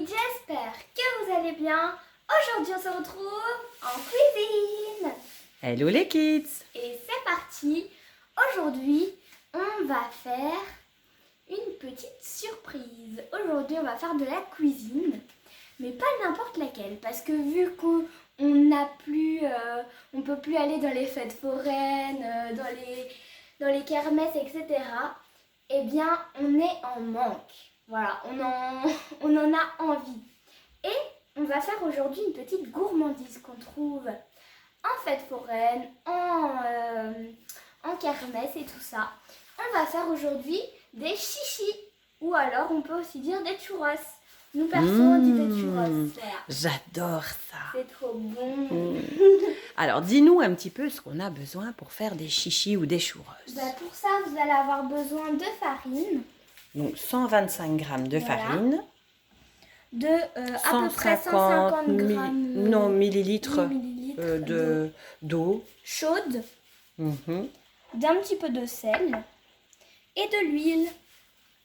amis, j'espère que vous allez bien. Aujourd'hui, on se retrouve en cuisine. Hello les kids! Et c'est parti. Aujourd'hui, on va faire une petite surprise. Aujourd'hui, on va faire de la cuisine, mais pas n'importe laquelle, parce que vu qu'on n'a plus, on peut plus aller dans les fêtes foraines, dans les kermesses, etc. Eh bien, on est en manque. Voilà, on en a envie. Et on va faire aujourd'hui une petite gourmandise qu'on trouve en fête foraine, en kermesse et tout ça. On va faire aujourd'hui des chichis, ou alors on peut aussi dire des churros. Nous perso, on dit des churros. Voilà. J'adore ça! C'est trop bon. Alors, dis-nous un petit peu ce qu'on a besoin pour faire des chichis ou des churros. Pour ça, vous allez avoir besoin de farine, Donc, 125 grammes de Voilà. farine, de à peu près 150 grammes millilitres millilitres d'eau. chaude, Mhm. d'un petit peu de sel et de l'huile.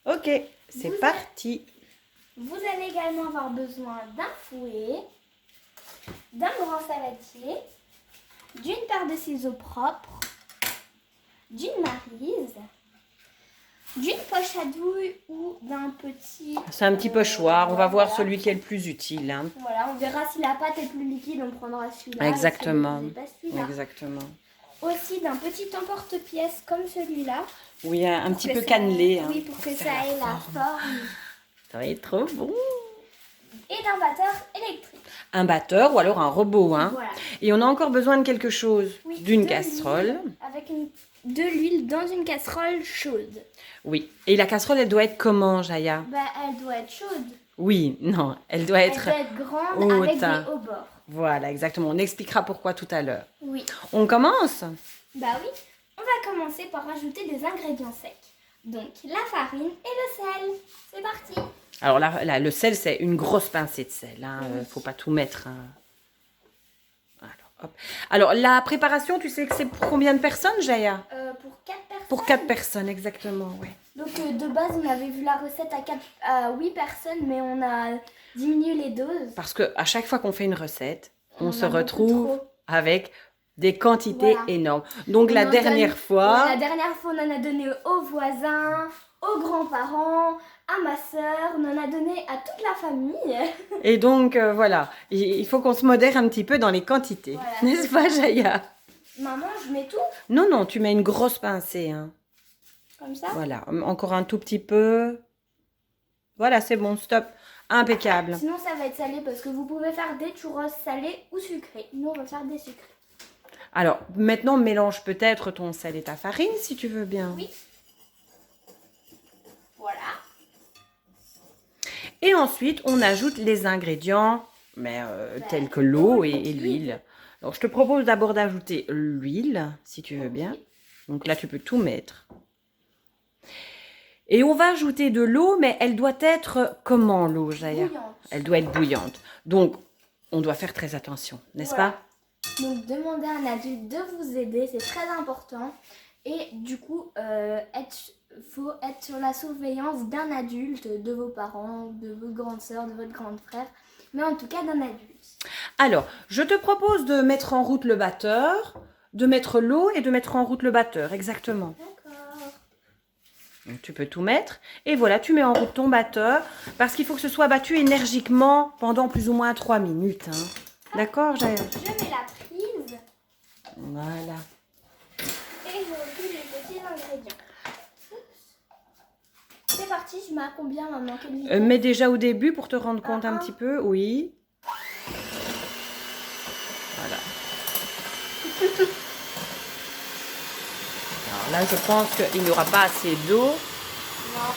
Ok, c'est Vous parti! Vous allez également avoir besoin d'un fouet, d'un grand saladier, d'une paire de ciseaux propres, d'une maryse, d'une poche à douille ou d'un petit... C'est un petit pochoir, on va voir voilà. celui qui est le plus utile. Hein. Voilà, on verra si la pâte est plus liquide, on prendra celui-là. Exactement. Et si pas celui-là. Exactement. Aussi d'un petit emporte-pièce comme celui-là. Oui, un petit peu ça- cannelé. Hein, Oui, pour que faire ça ait la forme. Ça va être trop bon! Et d'un batteur électrique. Un batteur ou alors un robot. Hein. Voilà. Et on a encore besoin de quelque chose, Oui, d'une de casserole. l'huile, avec de l'huile dans une casserole chaude. Oui. Et la casserole, elle doit être comment, Jaya? Elle doit être chaude. Oui, non, elle doit Elle être doit être grande avec haute. des hauts bords. Voilà, exactement. On expliquera pourquoi tout à l'heure. Oui. On commence? Oui. On va commencer par rajouter des ingrédients secs. Donc la farine et le sel. C'est parti. Alors là, le sel, c'est une grosse pincée de sel. Hein. Oui. Faut pas tout mettre. Hein. Alors, hop. Alors, la préparation, tu sais que c'est pour combien de personnes, Jaya? Pour 4 personnes. Pour 4 personnes, exactement, ouais. Donc de base, on avait vu la recette à 8 personnes, mais on a diminué les doses. Parce qu'à chaque fois qu'on fait une recette, on On se a beaucoup retrouve trop. avec des quantités Voilà. énormes. Donc, la dernière fois... La dernière fois, on en a donné aux voisins, aux grands-parents, à ma sœur, on en a donné à toute la famille. Et donc, voilà, il faut qu'on se modère un petit peu dans les quantités. Voilà. N'est-ce pas, Jaya? Maman, je mets tout Non, non, tu mets une grosse pincée. Hein. comme ça. Voilà, encore un tout petit peu. Voilà, c'est bon, stop. Impeccable. Sinon, ça va être salé parce que vous pouvez faire des churros salés ou sucrés. Nous, on va faire des sucrés. Alors, maintenant, mélange peut-être ton sel et ta farine, si tu veux bien. Oui. Voilà. Et ensuite, on ajoute les ingrédients, tels que l'eau et l'huile. Alors, je te propose d'abord d'ajouter l'huile, si tu veux bien. Donc là, tu peux tout mettre. Et on va ajouter de l'eau, mais elle doit être comment, l'eau, Jaya? Bouillante. Elle doit être bouillante. Donc, on doit faire très attention, n'est-ce pas? Donc, demandez à un adulte de vous aider, c'est très important. Et du coup, faut être sur la surveillance d'un adulte, de vos parents, de votre grande sœur, de votre grand frère, mais en tout cas d'un adulte. Alors, je te propose de mettre en route le batteur, de mettre l'eau et de mettre en route le batteur, exactement. D'accord. Donc, tu peux tout mettre. Et voilà, tu mets en route ton batteur, parce qu'il faut que ce soit battu énergiquement pendant plus ou moins 3 minutes. Hein. D'accord, Jaya? Je mets la prise Voilà. et je recule les petits ingrédients. C'est parti, je mets à combien maintenant? Quelle vitesse? Mets déjà au début pour te rendre compte un un. petit peu, oui. Voilà. Alors là, je pense qu'il n'y aura pas assez d'eau. Non.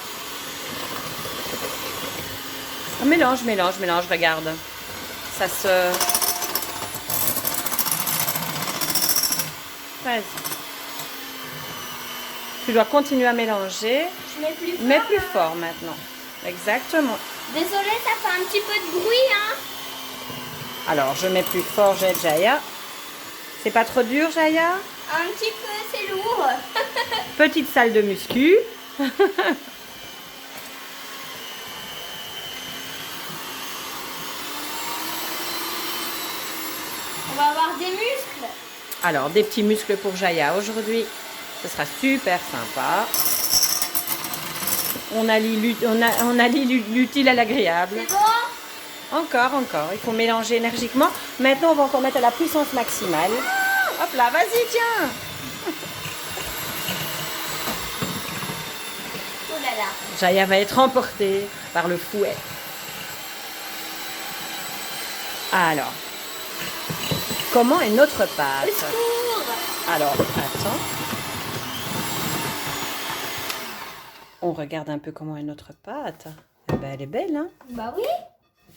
Ah, mélange, regarde. Ça se... Vas-y. Tu dois continuer à mélanger. Je mets plus fort. Mets plus fort maintenant. Exactement. Désolée, ça fait un petit peu de bruit, hein. Alors, je mets plus fort, Jaya. C'est pas trop dur, Jaya? Un petit peu, c'est lourd. Petite salle de muscu. va avoir des muscles. Alors, des petits muscles pour Jaya aujourd'hui. Ce sera super sympa. On allie l'utile à l'agréable. C'est bon? Encore. Il faut mélanger énergiquement. Maintenant, on va encore mettre à la puissance maximale. Hop là, vas-y, tiens. Oh là là. Jaya va être emportée par le fouet. Alors, comment est notre Au pâte? secours. Alors, attends. On regarde un peu comment est notre pâte. Eh ben, elle est belle, hein? Bah oui.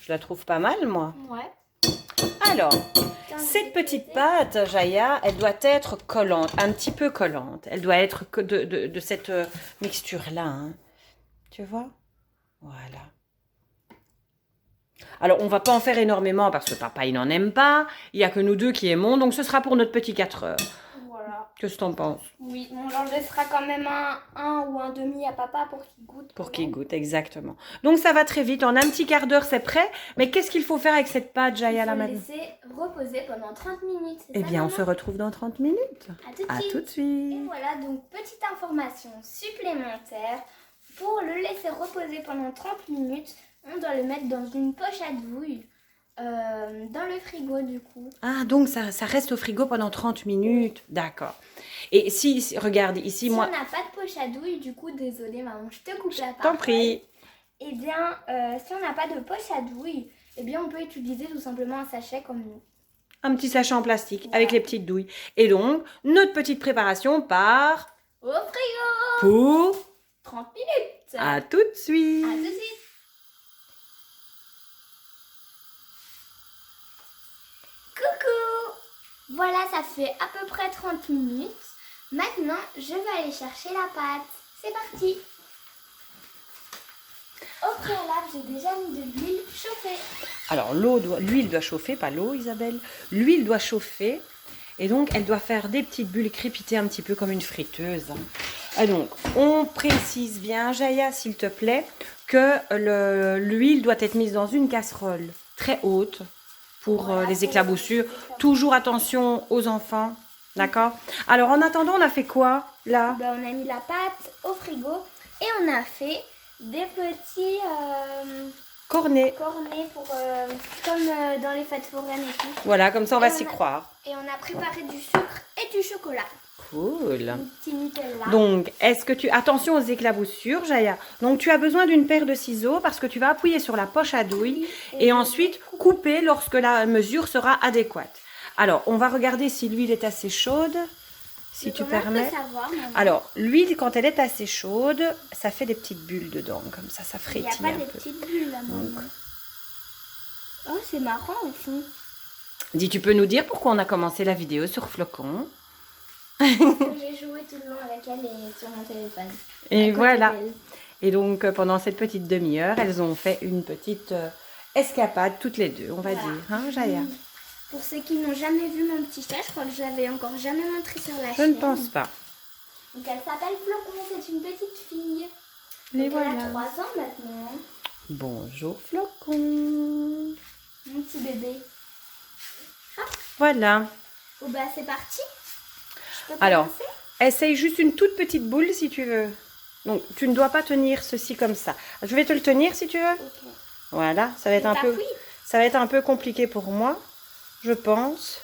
Je la trouve pas mal, moi. Ouais. Alors, cette petite pâte, Jaya, elle doit être collante, un petit peu collante. Elle doit être que de cette mixture-là, hein. Tu vois? Voilà. Alors, on va pas en faire énormément parce que papa, il n'en aime pas. Il n'y a que nous deux qui aimons, donc ce sera pour notre petit 4 heures. Voilà. Qu'est-ce que t'en penses? Oui, on en laissera quand même un ou un demi à papa pour qu'il goûte. Pour qu'il goûte, exactement. Donc, ça va très vite. En un petit quart d'heure, c'est prêt. Mais qu'est-ce qu'il faut faire avec cette pâte, Jaya, là, Il faut le maintenant? laisser reposer pendant 30 minutes. c'est Eh ça, bien, on maman se retrouve dans 30 minutes. À tout de À suite. tout de Et suite. voilà, donc petite information supplémentaire. Pour le laisser reposer pendant 30 minutes, on doit le mettre dans une poche à douille, dans le frigo du coup. Ah, donc ça reste au frigo pendant 30 minutes. D'accord. Et si, regarde, ici, Si moi, on n'a pas de poche à douille, du coup, désolée maman, je te coupe la t'en parole. prie. Eh bien, si on n'a pas de poche à douille, eh bien, on peut utiliser tout simplement un sachet comme nous. Un petit sachet en plastique Voilà. avec les petites douilles. Et donc, notre petite préparation part Au frigo pour 30 minutes. à tout de suite. À tout de suite. Coucou. Voilà, ça fait à peu près 30 minutes. Maintenant, je vais aller chercher la pâte. C'est parti. Au préalable, j'ai déjà mis de l'huile chauffée. Alors, l'huile doit chauffer, pas l'eau, Isabelle. L'huile doit chauffer. Et donc, elle doit faire des petites bulles crépiter un petit peu comme une friteuse. Et donc, on précise bien, Jaya, s'il te plaît, que l'huile doit être mise dans une casserole très haute pour Voilà, les pour éclaboussures. les éclaboussures. Toujours attention aux enfants, d'accord? Alors, en attendant, on a fait quoi, là? Ben, on a mis la pâte au frigo et on a fait des petits Cornet. cornets pour, comme dans les fêtes foraines et tout. Voilà, comme ça, on va Et s'y on a- croire. Et on a préparé du sucre et du chocolat. Cool. Un petit Nutella. Donc, est-ce que tu... Attention aux éclaboussures, Jaya. Donc, tu as besoin d'une paire de ciseaux parce que tu vas appuyer sur la poche à douille et je ensuite vais couper lorsque la mesure sera adéquate. Alors, on va regarder si l'huile est assez chaude, si Mais tu comment on permets. peut savoir, maman Alors, l'huile, quand elle est assez chaude, ça fait des petites bulles dedans, comme ça il n'y a frétille pas un des peu. petites bulles là, maman. Donc. Oh, c'est marrant au fond. Dis, tu peux nous dire pourquoi on a commencé la vidéo sur Flocon? J'ai joué tout le long avec elle et sur mon téléphone. Et À côté voilà. d'elle. Et donc, pendant cette petite demi-heure, elles ont fait une petite escapade, toutes les deux, on va Voilà. dire, hein, Jaya? Pour ceux qui n'ont jamais vu mon petit chat, je crois que je l'avais encore jamais montré sur la Je chaîne. ne pense pas. Donc elle s'appelle Flocon, c'est une petite fille. Mais Donc, elle voilà. a 3 ans maintenant. Bonjour Flocon. Mon petit bébé. Voilà. Oh bah c'est parti. Je peux Alors, commencer? essaye juste une toute petite boule si tu veux. Donc, tu ne dois pas tenir ceci comme ça. Je vais te le tenir si tu veux. Ok. Voilà, ça va être un peu, ça va être un peu compliqué pour moi, je pense.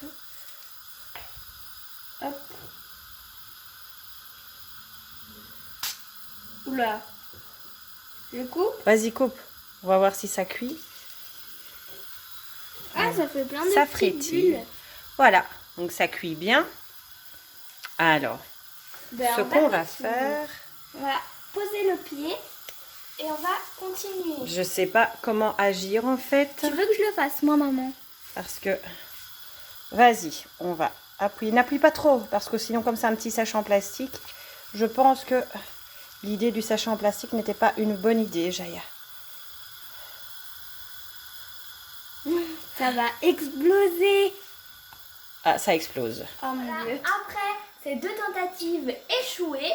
Hop. Oula. Je coupe. Vas-y, coupe. On va voir si ça cuit. Ah, ça fait plein de Ça petites frétille. bulles. Voilà, donc ça cuit bien. Alors, Ben, ce on qu'on va continuer. faire, On va poser le pied et on va continuer. je sais pas comment agir en fait, Tu veux que je le fasse, moi, maman? parce que, vas-y, on va appuyer. N'appuie pas trop, parce que sinon comme ça un petit sachet en plastique, je pense que l'idée du sachet en plastique n'était pas une bonne idée, Jaya. Ça va exploser. Ah, ça explose. Oh mon Dieu. Après ces 2 tentatives échouées,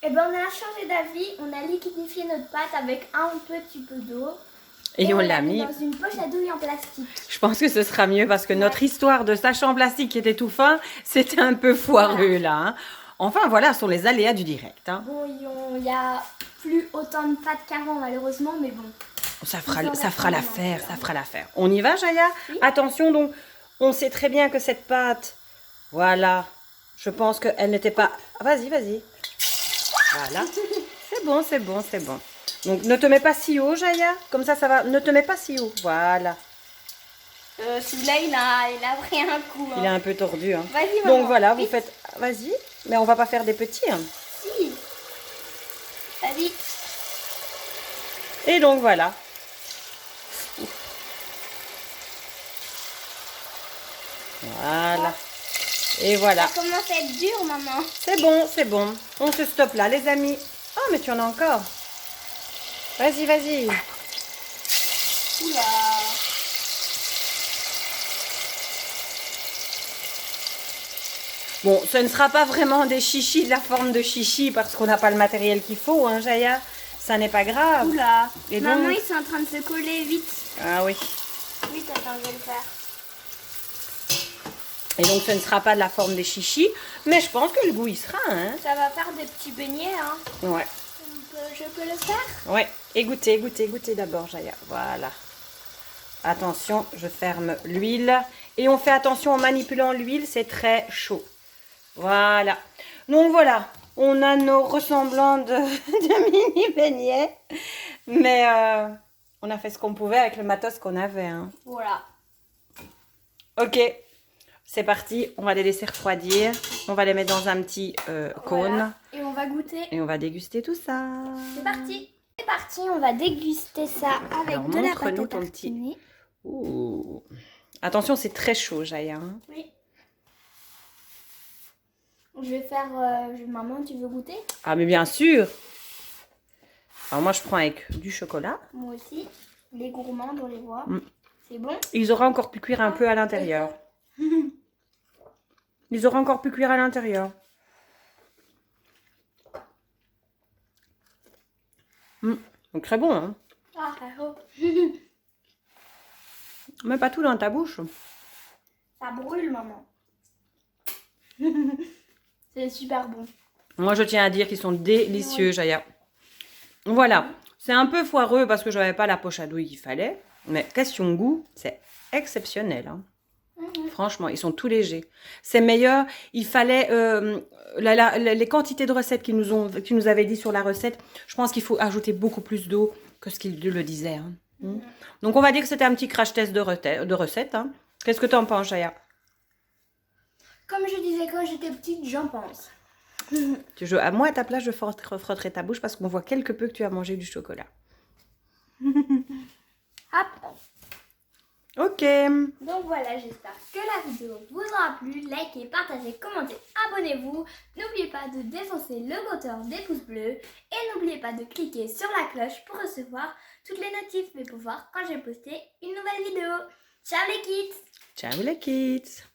eh ben, on a changé d'avis. On a liquidifié notre pâte avec un petit peu d'eau. Et on l'a l'a mis. dans une poche à douille en plastique. Je pense que ce sera mieux parce que notre histoire de sachet en plastique qui était tout fin, c'était un peu foireux là. Hein. Enfin voilà, ce sont les aléas du direct. Hein. Bon, il n'y a plus autant de pâtes qu'avant malheureusement, mais bon. Ça fera l'affaire, ça fera l'affaire. On y va, Jaya? Oui. Attention, donc, on sait très bien que cette pâte, voilà, je pense qu'elle n'était pas... Vas-y, vas-y. Voilà. C'est bon, c'est bon, c'est bon. Donc, ne te mets pas si haut, Jaya. Comme ça va. Ne te mets pas si haut. Voilà. Celui-là, il a pris un coup. Hein. Il est un peu tordu. Hein. Vas-y, maman. Donc, voilà, vous faites... Vas-y. Mais on va pas faire des petits. Hein. Si. Vas-y. Et donc, voilà. Voilà. Et voilà. Ça commence à être dur, maman. C'est bon, c'est bon. On se stoppe là, les amis. Oh, mais tu en as encore. Vas-y, vas-y. Oula. Bon, ce ne sera pas vraiment des chichis de la forme de chichi parce qu'on n'a pas le matériel qu'il faut, hein, Jaya. Ça n'est pas grave. Oula. Et maman, donc... ils sont en train de se coller vite. Ah oui. Vite, attends, je vais le faire. Et donc, ce ne sera pas de la forme des chichis, mais je pense que le goût, il sera. Hein. Ça va faire des petits beignets. Hein. Ouais. Je peux le faire? Ouais. Et goûtez, goûtez, goûtez d'abord, Jaya. Voilà. Attention, je ferme l'huile. Et on fait attention en manipulant l'huile, c'est très chaud. Voilà. Donc voilà, on a nos ressemblants de mini beignets. Mais on a fait ce qu'on pouvait avec le matos qu'on avait. Hein. Voilà. Ok. C'est parti, on va les laisser refroidir. On va les mettre dans un petit cône. Voilà. Et on va goûter. Et on va déguster tout ça. C'est parti. C'est parti, on va déguster ça avec alors, de la montre-nous pâte à ton petit... tartiner. Ouh. Attention, c'est très chaud, Jaya. Hein. Oui. Je vais faire... Maman, tu veux goûter? Ah, mais bien sûr. Alors moi, je prends avec du chocolat. Moi aussi. Les gourmands, on les voit. C'est bon? Ils auraient encore pu cuire un peu à l'intérieur. Ils auraient encore pu cuire à l'intérieur. Donc très bon, hein. Ah, oh. Mais pas tout dans ta bouche. Ça brûle, maman. C'est super bon. Moi, je tiens à dire qu'ils sont délicieux, Jaya. Voilà. C'est un peu foireux parce que je n'avais pas la poche à douille qu'il fallait. Mais question goût, c'est exceptionnel, hein. Franchement, ils sont tout légers. C'est meilleur. Il fallait les quantités de recettes qu'ils nous avaient dit sur la recette. Je pense qu'il faut ajouter beaucoup plus d'eau que ce qu'ils le disaient. Hein. Donc, on va dire que c'était un petit crash test de recette. Hein. Qu'est-ce que tu en penses, Jaya? Comme je disais quand j'étais petite, j'en pense. Moi, à ta place, je frotterai ta bouche parce qu'on voit quelque peu que tu as mangé du chocolat. Hop. Ok. Donc voilà, j'espère que la vidéo vous aura plu. Likez, partagez, commentez, abonnez-vous. N'oubliez pas de défoncer le bouton des pouces bleus. Et n'oubliez pas de cliquer sur la cloche pour recevoir toutes les notifs, mais pour voir quand j'ai posté une nouvelle vidéo. Ciao les kids! Ciao les kids!